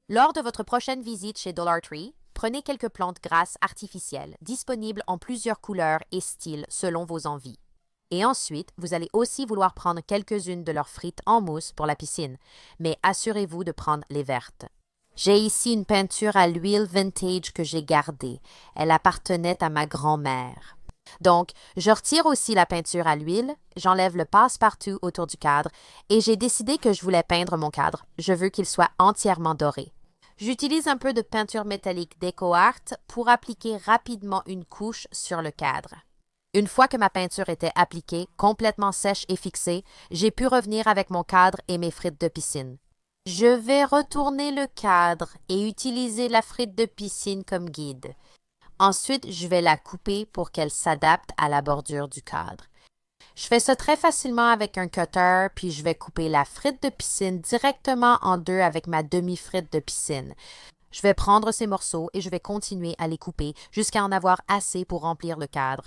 Lors de votre prochaine visite chez Dollar Tree, prenez quelques plantes grasses artificielles, disponibles en plusieurs couleurs et styles selon vos envies. Et ensuite, vous allez aussi vouloir prendre quelques-unes de leurs frites en mousse pour la piscine, mais assurez-vous de prendre les vertes. J'ai ici une peinture à l'huile vintage que j'ai gardée. Elle appartenait à ma grand-mère. Donc, je retire aussi la peinture à l'huile, j'enlève le passe-partout autour du cadre et j'ai décidé que je voulais peindre mon cadre. Je veux qu'il soit entièrement doré. J'utilise un peu de peinture métallique DecoArt pour appliquer rapidement une couche sur le cadre. Une fois que ma peinture était appliquée, complètement sèche et fixée, j'ai pu revenir avec mon cadre et mes frites de piscine. Je vais retourner le cadre et utiliser la frite de piscine comme guide. Ensuite, je vais la couper pour qu'elle s'adapte à la bordure du cadre. Je fais ça très facilement avec un cutter, puis je vais couper la frite de piscine directement en deux avec ma demi-frite de piscine. Je vais prendre ces morceaux et je vais continuer à les couper jusqu'à en avoir assez pour remplir le cadre.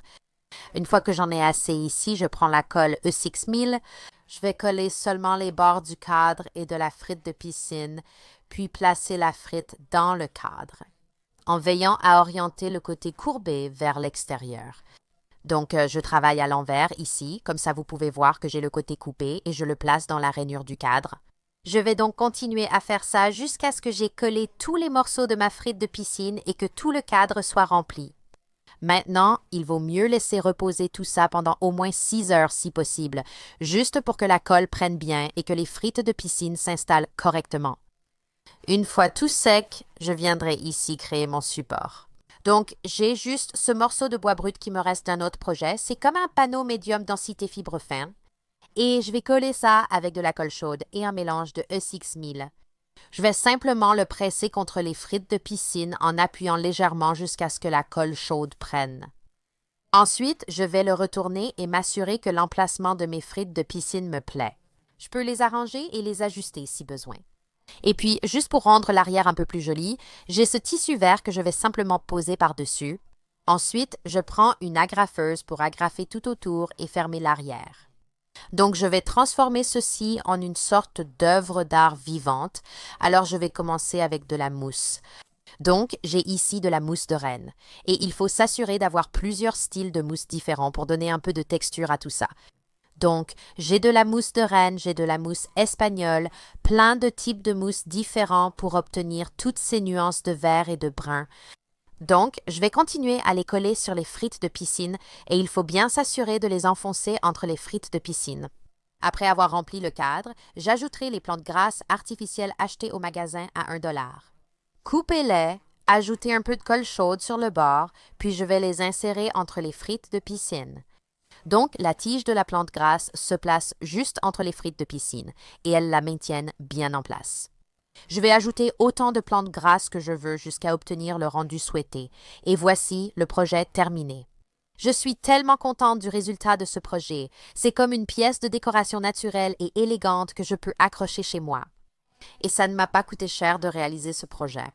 Une fois que j'en ai assez ici, je prends la colle E6000. Je vais coller seulement les bords du cadre et de la frite de piscine, puis placer la frite dans le cadre, en veillant à orienter le côté courbé vers l'extérieur. Donc, je travaille à l'envers ici, comme ça vous pouvez voir que j'ai le côté coupé et je le place dans la rainure du cadre. Je vais donc continuer à faire ça jusqu'à ce que j'ai collé tous les morceaux de ma frite de piscine et que tout le cadre soit rempli. Maintenant, il vaut mieux laisser reposer tout ça pendant au moins 6 heures si possible, juste pour que la colle prenne bien et que les frites de piscine s'installent correctement. Une fois tout sec, je viendrai ici créer mon support. Donc, j'ai juste ce morceau de bois brut qui me reste d'un autre projet. C'est comme un panneau médium densité fibre fin. Et je vais coller ça avec de la colle chaude et un mélange de E6000. Je vais simplement le presser contre les frites de piscine en appuyant légèrement jusqu'à ce que la colle chaude prenne. Ensuite, je vais le retourner et m'assurer que l'emplacement de mes frites de piscine me plaît. Je peux les arranger et les ajuster si besoin. Et puis, juste pour rendre l'arrière un peu plus joli, j'ai ce tissu vert que je vais simplement poser par-dessus. Ensuite, je prends une agrafeuse pour agrafer tout autour et fermer l'arrière. Donc, je vais transformer ceci en une sorte d'œuvre d'art vivante. Alors, je vais commencer avec de la mousse. Donc, j'ai ici de la mousse de reine. Et il faut s'assurer d'avoir plusieurs styles de mousse différents pour donner un peu de texture à tout ça. Donc, j'ai de la mousse de reine, j'ai de la mousse espagnole, plein de types de mousse différents pour obtenir toutes ces nuances de vert et de brun. Donc, je vais continuer à les coller sur les frites de piscine et il faut bien s'assurer de les enfoncer entre les frites de piscine. Après avoir rempli le cadre, j'ajouterai les plantes grasses artificielles achetées au magasin à 1 $. Coupez-les, ajoutez un peu de colle chaude sur le bord, puis je vais les insérer entre les frites de piscine. Donc, la tige de la plante grasse se place juste entre les frites de piscine et elles la maintiennent bien en place. Je vais ajouter autant de plantes grasses que je veux jusqu'à obtenir le rendu souhaité. Et voici le projet terminé. Je suis tellement contente du résultat de ce projet. C'est comme une pièce de décoration naturelle et élégante que je peux accrocher chez moi. Et ça ne m'a pas coûté cher de réaliser ce projet.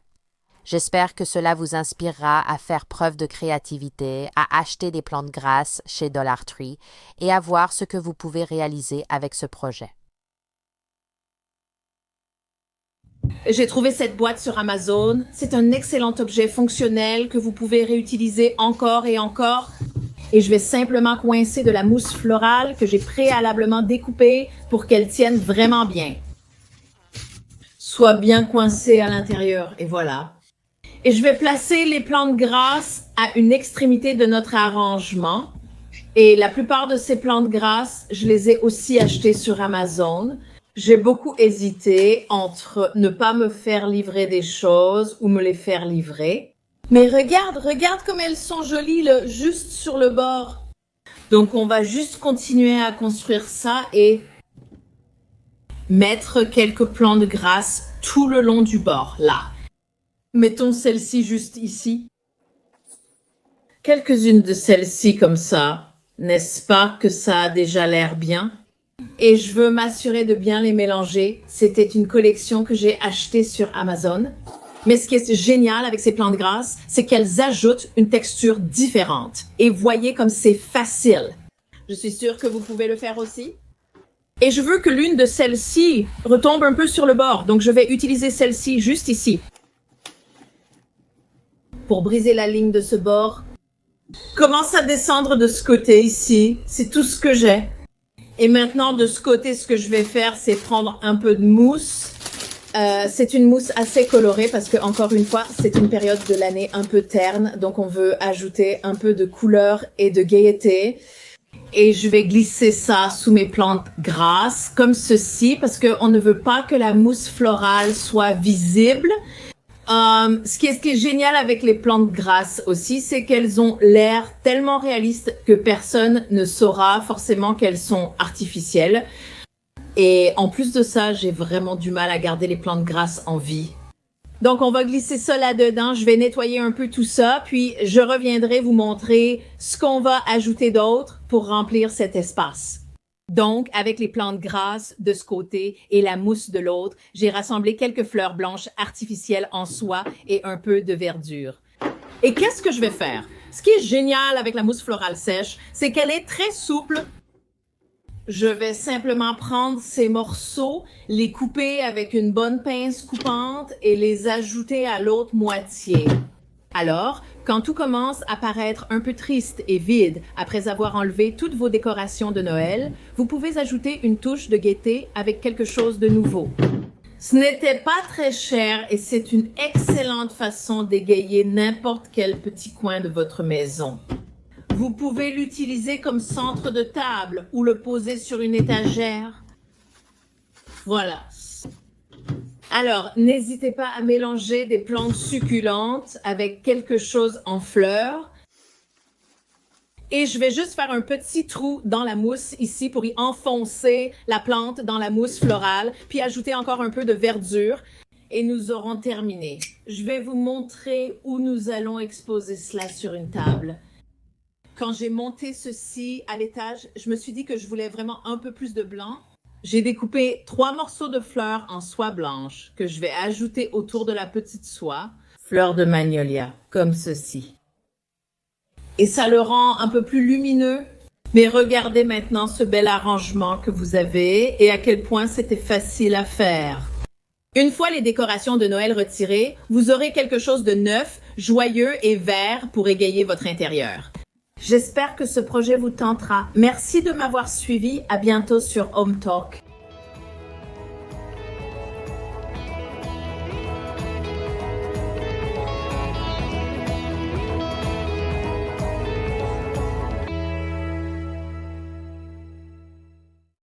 J'espère que cela vous inspirera à faire preuve de créativité, à acheter des plantes grasses chez Dollar Tree et à voir ce que vous pouvez réaliser avec ce projet. J'ai trouvé cette boîte sur Amazon. C'est un excellent objet fonctionnel que vous pouvez réutiliser encore et encore. Et je vais simplement coincer de la mousse florale que j'ai préalablement découpée pour qu'elle tienne vraiment bien. Soit bien coincée à l'intérieur, et voilà. Et je vais placer les plantes grasses à une extrémité de notre arrangement. Et la plupart de ces plantes grasses, je les ai aussi achetées sur Amazon. J'ai beaucoup hésité entre ne pas me faire livrer des choses ou me les faire livrer. Mais regarde comme elles sont jolies, juste sur le bord. Donc on va juste continuer à construire ça et mettre quelques plantes grasses tout le long du bord, là. Mettons celle-ci juste ici. Quelques-unes de celles-ci comme ça. N'est-ce pas que ça a déjà l'air bien? Et je veux m'assurer de bien les mélanger. C'était une collection que j'ai achetée sur Amazon. Mais ce qui est génial avec ces plantes grasses, c'est qu'elles ajoutent une texture différente. Et voyez comme c'est facile. Je suis sûre que vous pouvez le faire aussi. Et je veux que l'une de celles-ci retombe un peu sur le bord. Donc, je vais utiliser celle-ci juste ici. Pour briser la ligne de ce bord. Commence à descendre de ce côté ici. C'est tout ce que j'ai. Et maintenant, de ce côté, ce que je vais faire, c'est prendre un peu de mousse. C'est une mousse assez colorée parce que, encore une fois, c'est une période de l'année un peu terne. Donc, on veut ajouter un peu de couleur et de gaieté. Et je vais glisser ça sous mes plantes grasses, comme ceci, parce qu'on ne veut pas que la mousse florale soit visible. Ce qui est génial avec les plantes grasses aussi, c'est qu'elles ont l'air tellement réalistes que personne ne saura forcément qu'elles sont artificielles. Et en plus de ça, j'ai vraiment du mal à garder les plantes grasses en vie. Donc, on va glisser ça là-dedans. Je vais nettoyer un peu tout ça, puis je reviendrai vous montrer ce qu'on va ajouter d'autre pour remplir cet espace. Donc, avec les plantes grasses de ce côté et la mousse de l'autre, j'ai rassemblé quelques fleurs blanches artificielles en soie et un peu de verdure. Et qu'est-ce que je vais faire? Ce qui est génial avec la mousse florale sèche, c'est qu'elle est très souple. Je vais simplement prendre ces morceaux, les couper avec une bonne pince coupante et les ajouter à l'autre moitié. Alors, quand tout commence à paraître un peu triste et vide après avoir enlevé toutes vos décorations de Noël, vous pouvez ajouter une touche de gaieté avec quelque chose de nouveau. Ce n'était pas très cher et c'est une excellente façon d'égayer n'importe quel petit coin de votre maison. Vous pouvez l'utiliser comme centre de table ou le poser sur une étagère. Voilà. Alors, n'hésitez pas à mélanger des plantes succulentes avec quelque chose en fleurs. Et je vais juste faire un petit trou dans la mousse ici pour y enfoncer la plante dans la mousse florale, puis ajouter encore un peu de verdure. Et nous aurons terminé. Je vais vous montrer où nous allons exposer cela sur une table. Quand j'ai monté ceci à l'étage, je me suis dit que je voulais vraiment un peu plus de blanc. J'ai découpé 3 morceaux de fleurs en soie blanche que je vais ajouter autour de la petite soie. Fleurs de magnolia, comme ceci. Et ça le rend un peu plus lumineux. Mais regardez maintenant ce bel arrangement que vous avez et à quel point c'était facile à faire. Une fois les décorations de Noël retirées, vous aurez quelque chose de neuf, joyeux et vert pour égayer votre intérieur. J'espère que ce projet vous tentera. Merci de m'avoir suivi. À bientôt sur Home Talk.